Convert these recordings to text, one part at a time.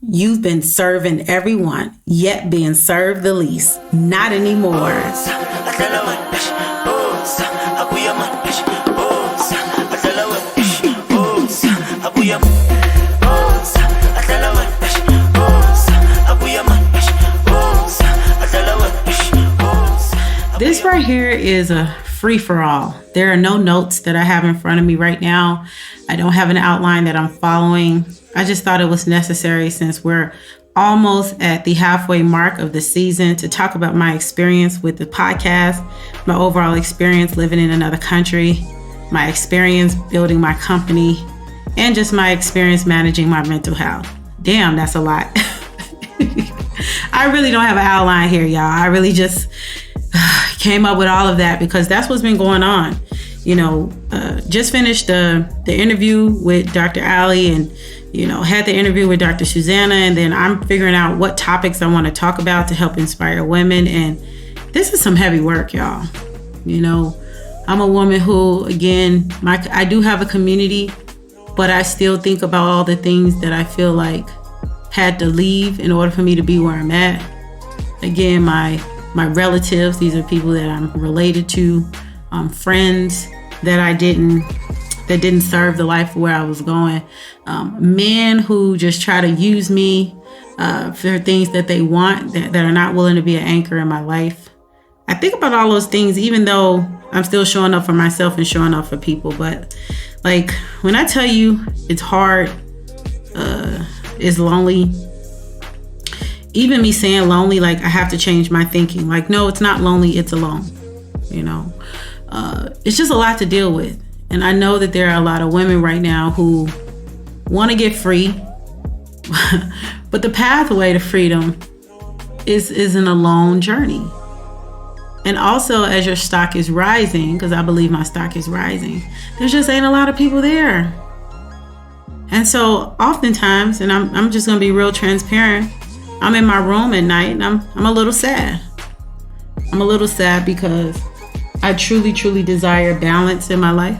You've been serving everyone, yet being served the least. Not anymore. This right here is a free-for-all. There are no notes that I have in front of me right now. I don't have an outline that I'm following. I just thought it was necessary, since we're almost at the halfway mark of the season, to talk about my experience with the podcast, my overall experience living in another country, my experience building my company, and just my experience managing my mental health. Damn, that's a lot. I really don't have an outline here, y'all. I really just came up with all of that because that's what's been going on. Just finished the interview with Dr. Ali, and had the interview with Dr. Susanna, and then I'm figuring out what topics I want to talk about to help inspire women. And this is some heavy work, y'all. I'm a woman who, again, I do have a community, but I still think about all the things that I feel like had to leave in order for me to be where I'm at. Again, my relatives, these are people that I'm related to, friends that didn't serve the life where I was going, men who just try to use me for things that they want, that are not willing to be an anchor in my life. I think about all those things, even though I'm still showing up for myself and showing up for people. But like, when I tell you it's hard, it's lonely. Even me saying lonely, like, I have to change my thinking. Like, no, it's not lonely, it's alone. It's just a lot to deal with. And I know that there are a lot of women right now who want to get free, but the pathway to freedom is an alone journey. And also, as your stock is rising, because I believe my stock is rising, there just ain't a lot of people there. And so oftentimes, and I'm just going to be real transparent, I'm in my room at night and I'm a little sad. I'm a little sad because I truly, truly desire balance in my life.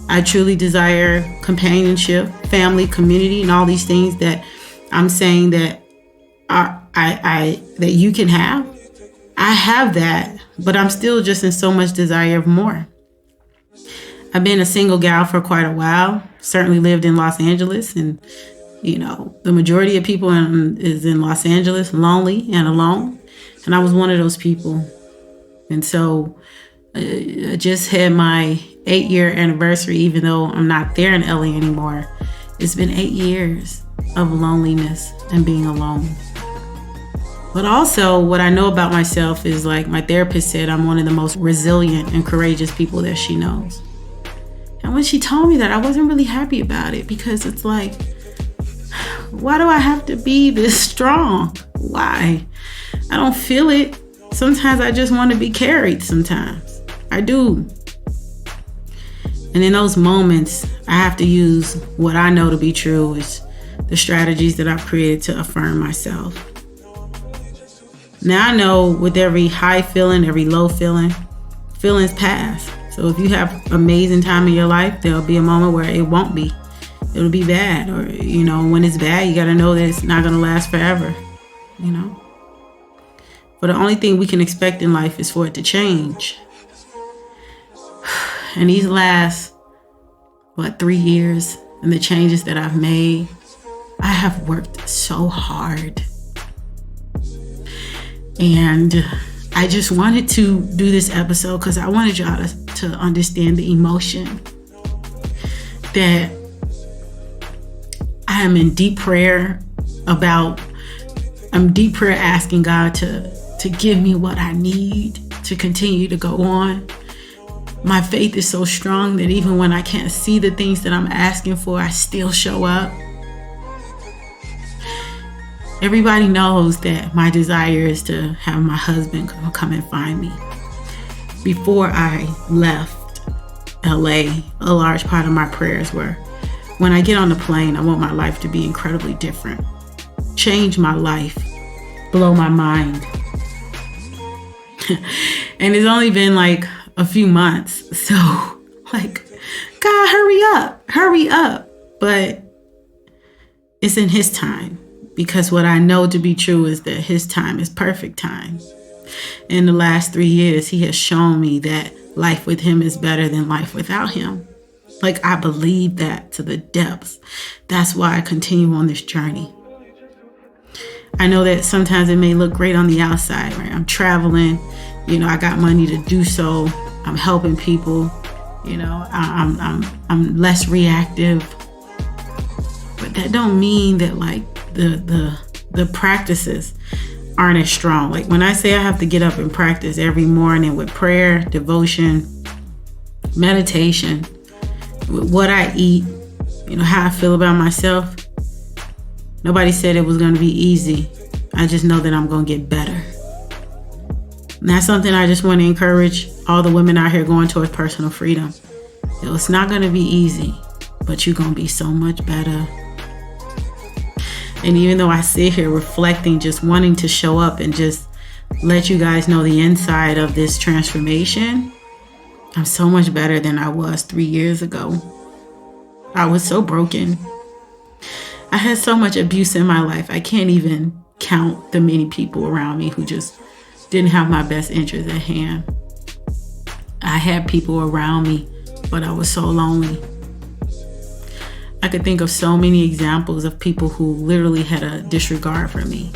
I truly desire companionship, family, community, and all these things that I'm saying that that you can have. I have that, but I'm still just in so much desire of more. I've been a single gal for quite a while, certainly lived in Los Angeles, and the majority of people is in Los Angeles, lonely and alone. And I was one of those people. And so I just had my 8-year anniversary, even though I'm not there in LA anymore. It's been 8 years of loneliness and being alone. But also, what I know about myself is, like my therapist said, I'm one of the most resilient and courageous people that she knows. And when she told me that, I wasn't really happy about it, because it's like, why do I have to be this strong? Why? I don't feel it. Sometimes I just want to be carried sometimes. I do. And in those moments, I have to use what I know to be true, is the strategies that I've created to affirm myself. Now I know with every high feeling, every low feeling, feelings pass. So if you have amazing time in your life, there'll be a moment where it won't be. It'll be bad. Or, when it's bad, you got to know that it's not going to last forever, But the only thing we can expect in life is for it to change. And these last, 3 years, and the changes that I've made, I have worked so hard. And I just wanted to do this episode because I wanted y'all to understand the emotion that I am in deep prayer about. I'm deep prayer asking God to give me what I need to continue to go on. My faith is so strong that even when I can't see the things that I'm asking for, I still show up. Everybody knows that my desire is to have my husband come and find me. Before I left LA, a large part of my prayers were, when I get on the plane, I want my life to be incredibly different. Change my life. Blow my mind. And it's only been like a few months. So, God, hurry up. But it's in His time. because what I know to be true is that his time is perfect time. In the last 3 years, he has shown me that life with him is better than life without him. Like, I believe that to the depths. That's why I continue on this journey. I know that sometimes it may look great on the outside, right? I'm traveling, I got money to do so. I'm helping people, I'm less reactive. But that don't mean that like the practices aren't as strong. Like when I say I have to get up and practice every morning with prayer, devotion, meditation, with what I eat, how I feel about myself. Nobody said it was going to be easy. I just know that I'm going to get better. And that's something I just want to encourage all the women out here going towards personal freedom. It's not going to be easy, but you're going to be so much better. And even though I sit here reflecting, just wanting to show up and just let you guys know the inside of this transformation, I'm so much better than I was 3 years ago. I was so broken. I had so much abuse in my life. I can't even count the many people around me who just didn't have my best interests at hand. I had people around me, but I was so lonely. I could think of so many examples of people who literally had a disregard for me.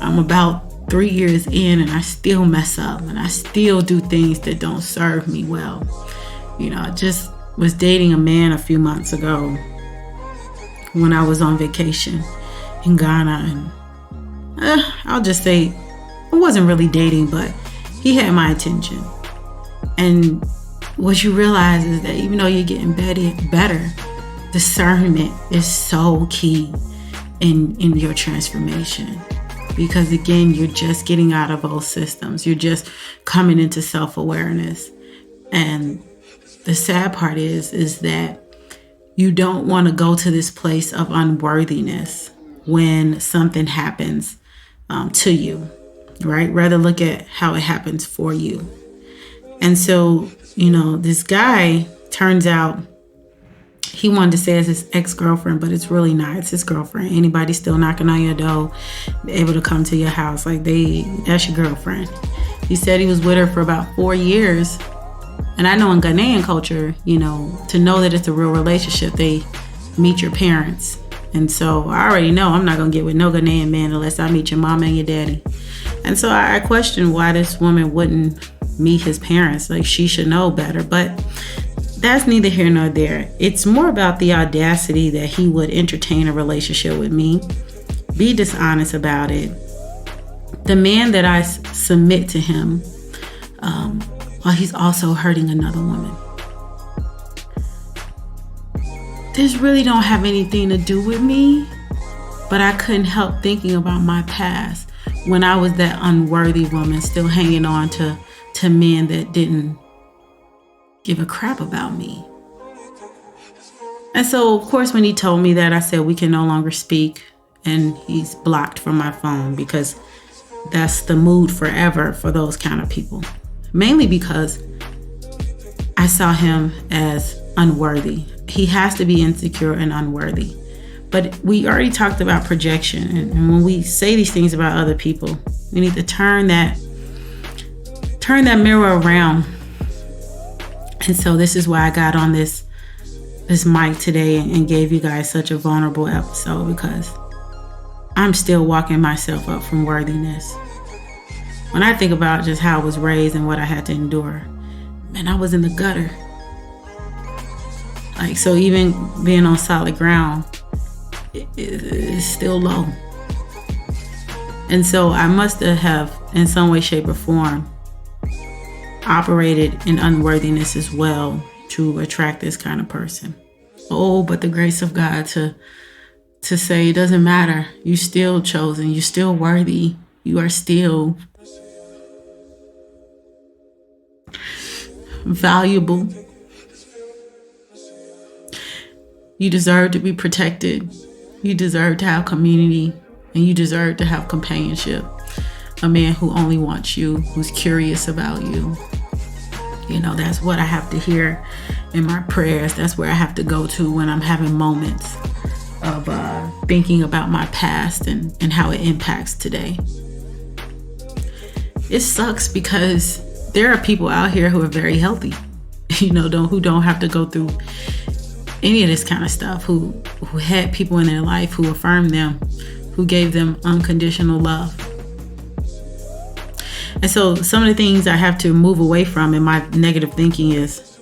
I'm about 3 years in and I still mess up and I still do things that don't serve me well. I just was dating a man a few months ago when I was on vacation in Ghana, and I'll just say I wasn't really dating, but he had my attention. And what you realize is that even though you're getting better, discernment is so key in your transformation. Because again, you're just getting out of old systems. You're just coming into self-awareness. And the sad part is that you don't want to go to this place of unworthiness when something happens to you, right? Rather look at how it happens for you. And so, this guy, turns out he wanted to say it's his ex-girlfriend, but it's really not. It's his girlfriend. Anybody still knocking on your door, able to come to your house, that's your girlfriend. He said he was with her for about 4 years. And I know in Ghanaian culture, to know that it's a real relationship, they meet your parents. And so I already know I'm not going to get with no Ghanaian man unless I meet your mama and your daddy. And so I questioned why this woman wouldn't meet his parents. Like, she should know better. But that's neither here nor there. It's more about the audacity that he would entertain a relationship with me, be dishonest about it. The man that I submit to him, while he's also hurting another woman. This really don't have anything to do with me, but I couldn't help thinking about my past when I was that unworthy woman still hanging on to men that didn't give a crap about me. And so, of course, when he told me that, I said, we can no longer speak, and he's blocked from my phone because that's the mood forever for those kind of people. Mainly because I saw him as unworthy. He has to be insecure and unworthy. But we already talked about projection. And when we say these things about other people, we need to turn that mirror around. And so this is why I got on this mic today and gave you guys such a vulnerable episode, because I'm still walking myself up from worthiness. When I think about just how I was raised and what I had to endure, man, I was in the gutter. So even being on solid ground is still low. And so I must have, in some way, shape, or form, operated in unworthiness as well to attract this kind of person. Oh, but the grace of God to say it doesn't matter. You're still chosen. You're still worthy. You are still valuable. You deserve to be protected. You deserve to have community, and you deserve to have companionship. A man who only wants you, who's curious about you. That's what I have to hear in my prayers. That's where I have to go to when I'm having moments of thinking about my past and how it impacts today. It sucks because there are people out here who are very healthy, who don't have to go through any of this kind of stuff, who had people in their life who affirmed them, who gave them unconditional love. And so some of the things I have to move away from in my negative thinking is,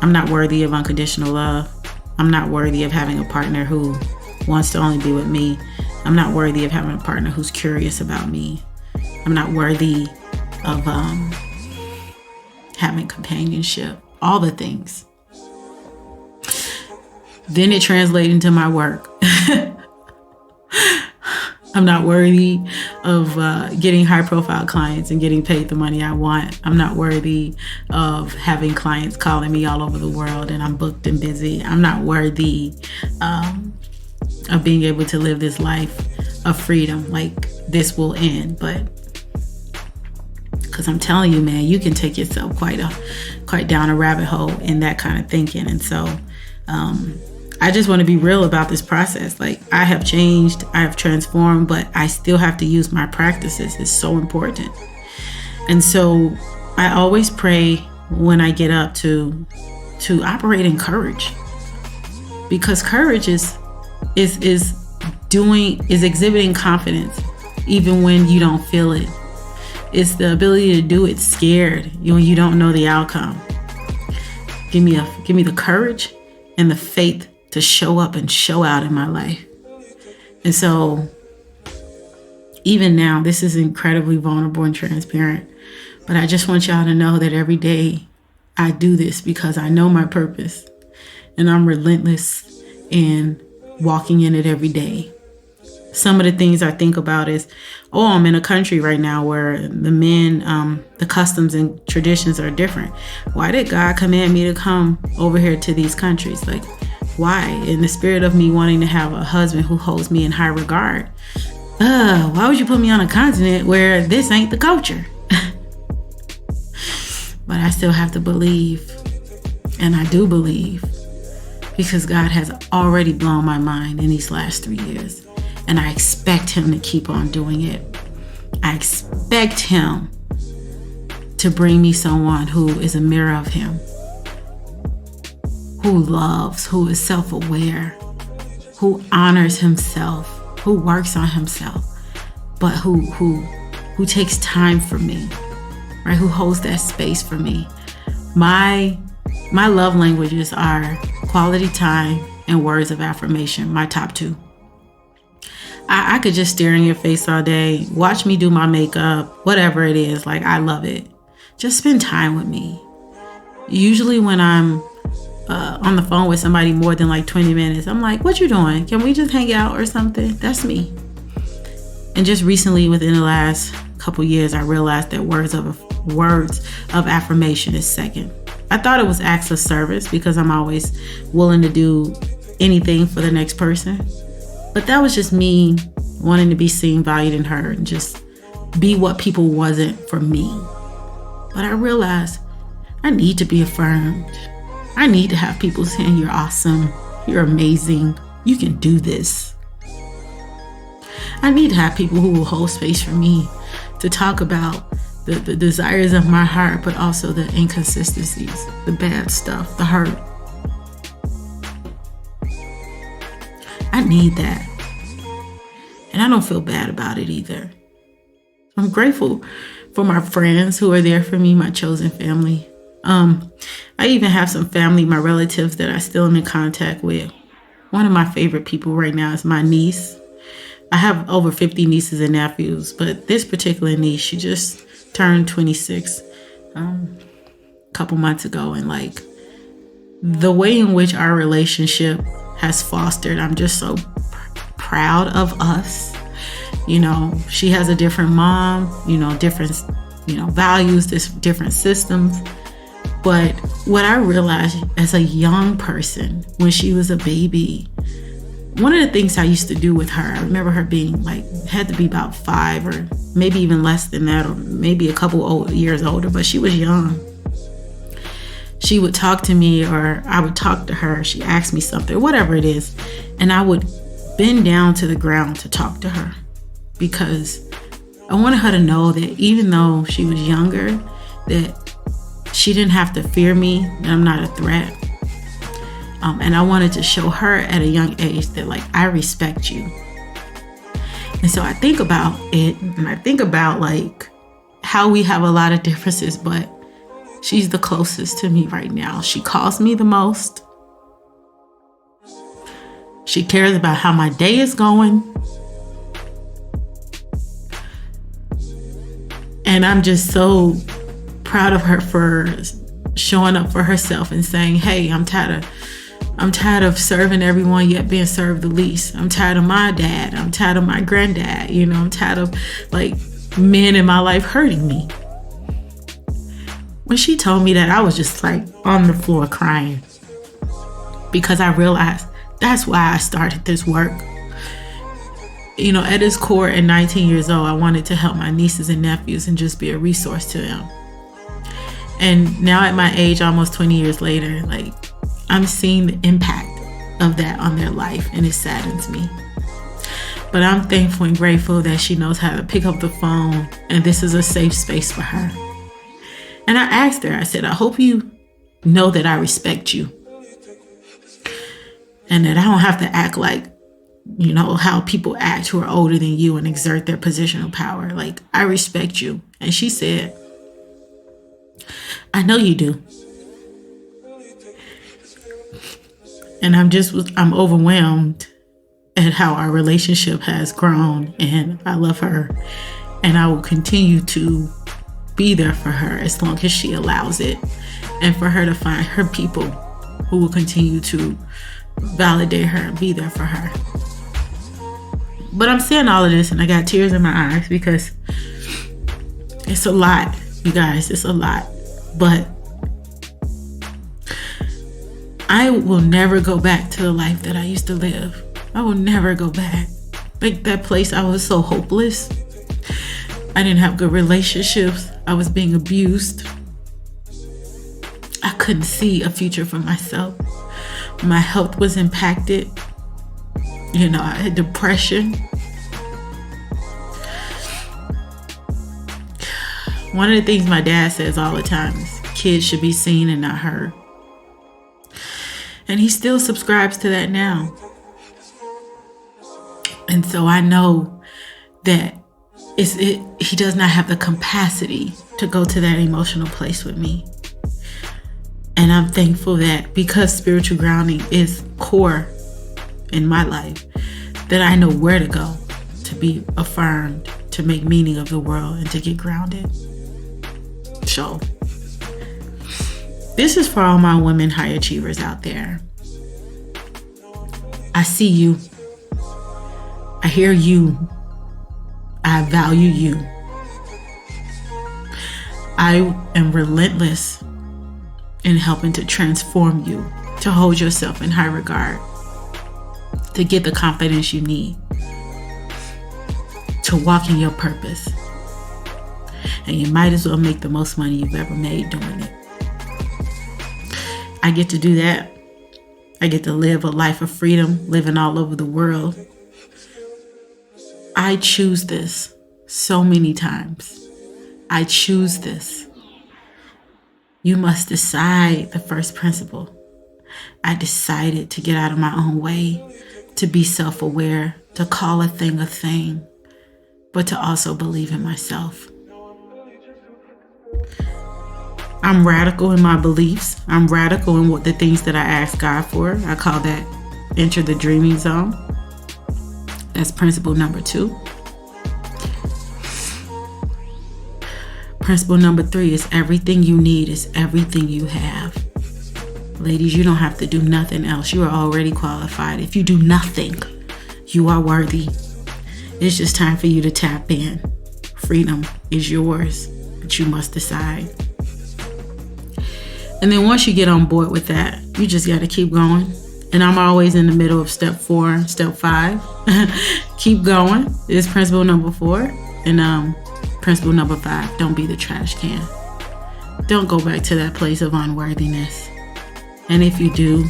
I'm not worthy of unconditional love. I'm not worthy of having a partner who wants to only be with me. I'm not worthy of having a partner who's curious about me. I'm not worthy of having companionship, all the things. Then it translates into my work. I'm not worthy of getting high profile clients and getting paid the money I want. I'm not worthy of having clients calling me all over the world and I'm booked and busy. I'm not worthy of being able to live this life of freedom. Like, this will end. But because I'm telling you, man, you can take yourself quite down a rabbit hole in that kind of thinking. And so I just want to be real about this process. Like, I have changed, I have transformed, but I still have to use my practices. It's so important. And so I always pray when I get up to operate in courage, because courage is exhibiting confidence even when you don't feel it. It's the ability to do it scared when you don't know the outcome. Give me the courage and the faith to show up and show out in my life. And so even now, this is incredibly vulnerable and transparent, but I just want y'all to know that every day I do this because I know my purpose and I'm relentless in walking in it every day. Some of the things I think about is, I'm in a country right now where the men, the customs and traditions are different. Why did God command me to come over here to these countries? Like, why? In the spirit of me wanting to have a husband who holds me in high regard. Why would you put me on a continent where this ain't the culture? But I still have to believe. And I do believe, because God has already blown my mind in these last 3 years. And I expect him to keep on doing it. I expect him to bring me someone who is a mirror of him, who loves, who is self-aware, who honors himself, who works on himself, but who takes time for me, right? Who holds that space for me. My love languages are quality time and words of affirmation, my top two. I could just stare in your face all day, watch me do my makeup, whatever it is. Like, I love it. Just spend time with me. Usually when I'm on the phone with somebody more than like 20 minutes, I'm like, what you doing? Can we just hang out or something? That's me. And just recently, within the last couple years, I realized that words of affirmation is second. I thought it was acts of service because I'm always willing to do anything for the next person. But that was just me wanting to be seen, valued, and heard, and just be what people wasn't for me. But I realized I need to be affirmed. I need to have people saying, you're awesome, you're amazing, you can do this. I need to have people who will hold space for me to talk about the desires of my heart, but also the inconsistencies, the bad stuff, the hurt. I need that. And I don't feel bad about it either. I'm grateful for my friends who are there for me, my chosen family. I even have some family, my relatives, that I still am in contact with. One of my favorite people right now is my niece. I have over 50 nieces and nephews, but this particular niece, she just turned 26 a couple months ago. And like, the way in which our relationship has fostered, I'm just so proud of us. She has a different mom, different, values, different systems. But what I realized as a young person, when she was a baby, one of the things I used to do with her, I remember her being had to be about 5 or maybe even less than that, or maybe a couple years older, but she was young. she would talk to me or I would talk to her. She asked me something, whatever it is. And I would bend down to the ground to talk to her because I wanted her to know that even though she was younger, that she didn't have to fear me, that I'm not a threat. And I wanted to show her at a young age that like, I respect you. And so I think about it and I think about like how we have a lot of differences, but she's the closest to me right now. She calls me the most. She cares about how my day is going. And I'm just so proud of her for showing up for herself and saying, hey, I'm tired of serving everyone yet being served the least. I'm tired of my dad. I'm tired of my granddad. You know, I'm tired of like men in my life hurting me. When she told me that, I was just like on the floor crying because I realized that's why I started this work. You know, at its core, at 19 years old, I wanted to help my nieces and nephews and just be a resource to them. And now at my age, almost 20 years later, like I'm seeing the impact of that on their life, and it saddens me. But I'm thankful and grateful that she knows how to pick up the phone, and this is a safe space for her. And I asked her, I said, I hope you know that I respect you and that I don't have to act like, you know, how people act who are older than you and exert their positional power. Like, I respect you. And she said, I know you do. And I'm overwhelmed at how our relationship has grown, and I love her, and I will continue to be there for her as long as she allows it, and for her to find her people who will continue to validate her and be there for her. But I'm saying all of this and I got tears in my eyes because it's a lot, you guys, it's a lot. But I will never go back to the life that I used to live. I will never go back. Like that place, I was so hopeless. I didn't have good relationships. I was being abused. I couldn't see a future for myself. My health was impacted. You know, I had depression. One of the things my dad says all the time is kids should be seen and not heard. And he still subscribes to that now. And so I know that he does not have the capacity to go to that emotional place with me. And I'm thankful that because spiritual grounding is core in my life, that I know where to go to be affirmed, to make meaning of the world, and to get grounded. So this is for all my women high achievers out there. I see you. I hear you. I value you. I am relentless in helping to transform you, to hold yourself in high regard, to get the confidence you need, to walk in your purpose. And you might as well make the most money you've ever made doing it. I get to do that. I get to live a life of freedom, living all over the world. I choose this so many times. I choose this. You must decide the first principle. I decided to get out of my own way, to be self-aware, to call a thing, but to also believe in myself. I'm radical in my beliefs. I'm radical in what the things that I ask God for. I call that enter the dreaming zone. That's principle number 2. Principle number 3 is everything you need is everything you have. Ladies, you don't have to do nothing else. You are already qualified. If you do nothing, you are worthy. It's just time for you to tap in. Freedom is yours, but you must decide. And then once you get on board with that, you just got to keep going. And I'm always in the middle of step 4 and step 5. Keep going is principle number 4. And principle number 5, don't be the trash can. Don't go back to that place of unworthiness. And if you do,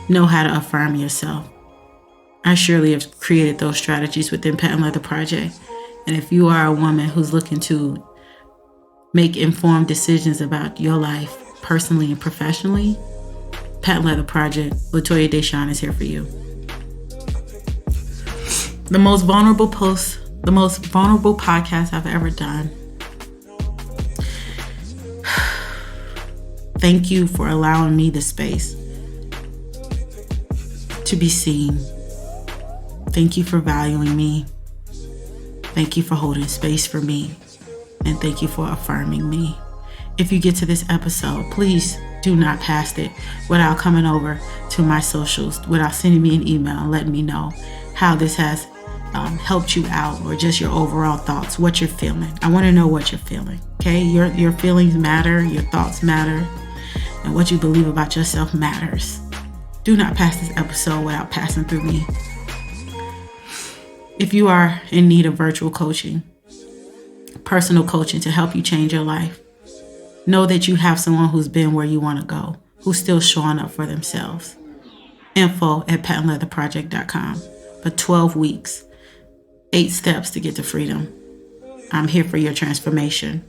know how to affirm yourself. I surely have created those strategies within Patent Leather Project. And if you are a woman who's looking to make informed decisions about your life, personally and professionally, Patent Leather Project, Latoya Deshawn is here for you. The most vulnerable podcast I've ever done. Thank you for allowing me the space to be seen. Thank you for valuing me. Thank you for holding space for me. And thank you for affirming me. If you get to this episode, please do not pass it without coming over to my socials, without sending me an email and letting me know how this has helped you out, or just your overall thoughts, what you're feeling. I want to know what you're feeling, okay? Your feelings matter, your thoughts matter, and what you believe about yourself matters. Do not pass this episode without passing through me. If you are in need of virtual coaching, personal coaching to help you change your life, know that you have someone who's been where you want to go, who's still showing up for themselves. info@patentleatherproject.com. For 12 weeks, 8 steps to get to freedom. I'm here for your transformation.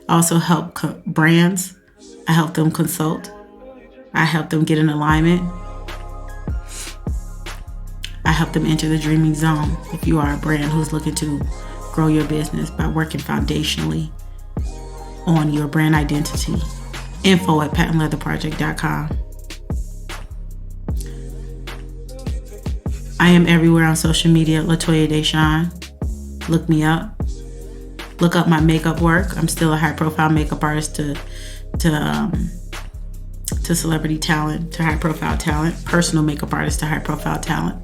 I also help brands. I help them consult. I help them get in alignment. I help them enter the dreaming zone. If you are a brand who's looking to grow your business by working foundationally on your brand identity, info@patentleatherproject.com. I am everywhere on social media, Latoya Deshawn. Look me up. Look up my makeup work. I'm still a high-profile makeup artist to celebrity talent, to high-profile talent, personal makeup artist to high-profile talent.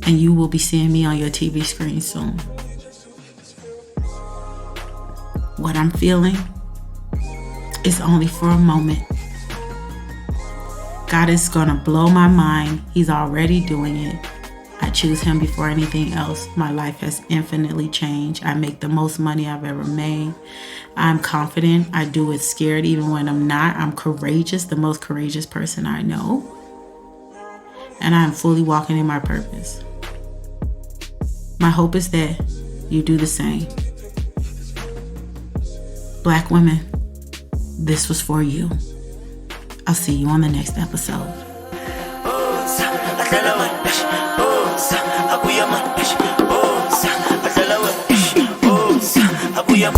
And you will be seeing me on your TV screen soon. What I'm feeling is only for a moment. God is going to blow my mind. He's already doing it. I choose him before anything else. My life has infinitely changed. I make the most money I've ever made. I'm confident. I do it scared even when I'm not. I'm courageous, the most courageous person I know. And I'm fully walking in my purpose. My hope is that you do the same. Black women, this was for you. I'll see you on the next episode. Abuya